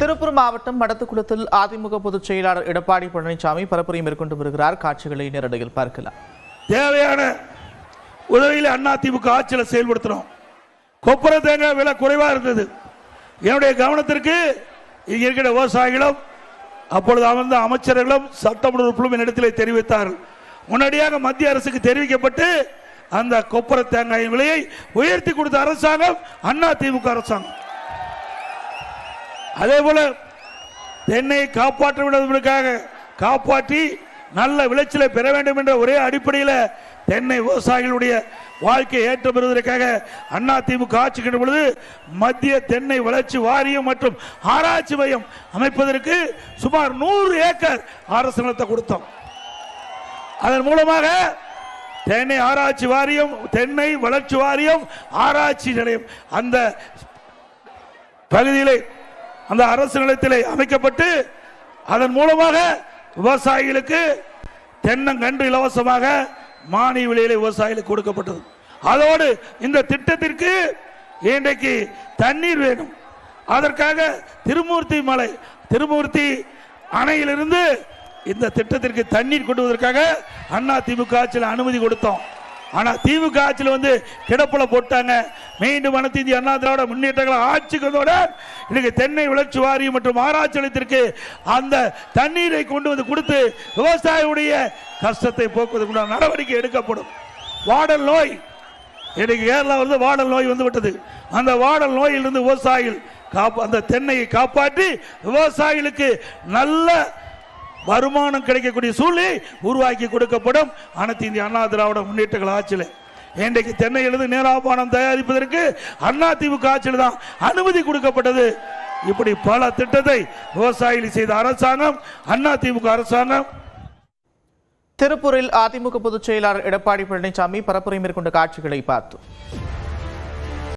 திருப்பூர் மாவட்டம் மடத்துக்குளத்தில் அதிமுக பொதுச் செயலாளர் எடப்பாடி பழனிசாமி பரப்புரை மேற்கொண்டு வருகிறார். காட்சிகளை நேரடியில் பார்க்கலாம். தேவையான உதவியில் அதிமுக ஆட்சியில் செயல்படுத்துறோம். கொப்பரை தேங்காய் விலை குறைவா இருந்தது. என்னுடைய கவனத்திற்கு இங்க இருக்கிற விவசாயிகளும் அப்பொழுது அமர்ந்த அமைச்சர்களும் சட்டமன்ற உறுப்பினரும் என்னிடத்தில் தெரிவித்தார்கள். முன்னாடியாக மத்திய அரசுக்கு தெரிவிக்கப்பட்டு அந்த கொப்பரை தேங்காய் விலையை உயர்த்தி கொடுத்த அரசாங்கம் அதிமுக அரசாங்கம். அதே போல தென்னை காப்பாற்ற விடுவதற்காக காப்பாற்றி நல்ல விளைச்சலை பெற வேண்டும் என்ற ஒரே அடிப்படையில் தென்னை விவசாயிகளுடைய வாழ்க்கை ஏற்ற பெறுவதற்காக அதிமுக ஆட்சிக்கின்ற பொழுது மத்திய தென்னை வளர்ச்சி வாரியம் மற்றும் ஆராய்ச்சி மையம் அமைப்பதற்கு சுமார் 100 ஏக்கர் அரசு நிலத்தை கொடுத்தோம். அதன் மூலமாக தென்னை ஆராய்ச்சி வாரியம், தென்னை வளர்ச்சி வாரியம், ஆராய்ச்சி நிலையம் அந்த பகுதியிலே அந்த அரசு நிலையத்திலே அமைக்கப்பட்டு அதன் மூலமாக விவசாயிகளுக்கு தென்னங்கன்று இலவசமாக மானிய விலையிலே விவசாயிகளுக்கு கொடுக்கப்பட்டது. அதோடு இந்த திட்டத்திற்கு இன்றைக்கு தண்ணீர் வேணும். அதற்காக திருமூர்த்தி அணையிலிருந்து இந்த திட்டத்திற்கு தண்ணீர் கொண்டு வருவதற்காக அதிமுக ஆட்சியில் அனுமதி கொடுத்தோம். ஆனால் திமுக ஆட்சியில் கிடப்புல போட்டாங்க. மீண்டும் அனைத்து இந்திய அண்ணா திராவிட முன்னேற்றங்கள் ஆட்சிக்கு வந்தவுடன் இன்னைக்கு தென்னை வளர்ச்சி வாரியம் மற்றும் ஆராய்ச்சி நிலையத்திற்கு அந்த தண்ணீரை கொண்டு வந்து கொடுத்து விவசாயியுடைய கஷ்டத்தை போக்குவதற்கு நடவடிக்கை எடுக்கப்படும். வாடல் நோய் இன்னைக்கு கேரளா வாடல் நோய் வந்து விட்டது. அந்த வாடல் நோயிலிருந்து விவசாயிகள் அந்த தென்னையை காப்பாற்றி விவசாயிகளுக்கு நல்ல வருமானம் கிடைக்கக்கூடிய சூழ்நிலை உருவாக்கி கொடுக்கப்படும். அனைத்து இந்திய அண்ணா திராவிட முன்னேற்றங்கள் ஆட்சியில் இன்றைக்கு தென்னையிலிருந்து நீராபானம் தயாரிப்பதற்கு அதிமுக ஆட்சியில் தான் அனுமதி கொடுக்கப்பட்டது. இப்படி பல திட்டத்தை விவசாயிகள் செய்த அரசாங்கம் அதிமுக அரசாங்கம். திருப்பூரில் அதிமுக பொதுச் செயலாளர் எடப்பாடி பழனிசாமி பரப்புரை மேற்கொண்ட காட்சிகளை பார்த்தோம்.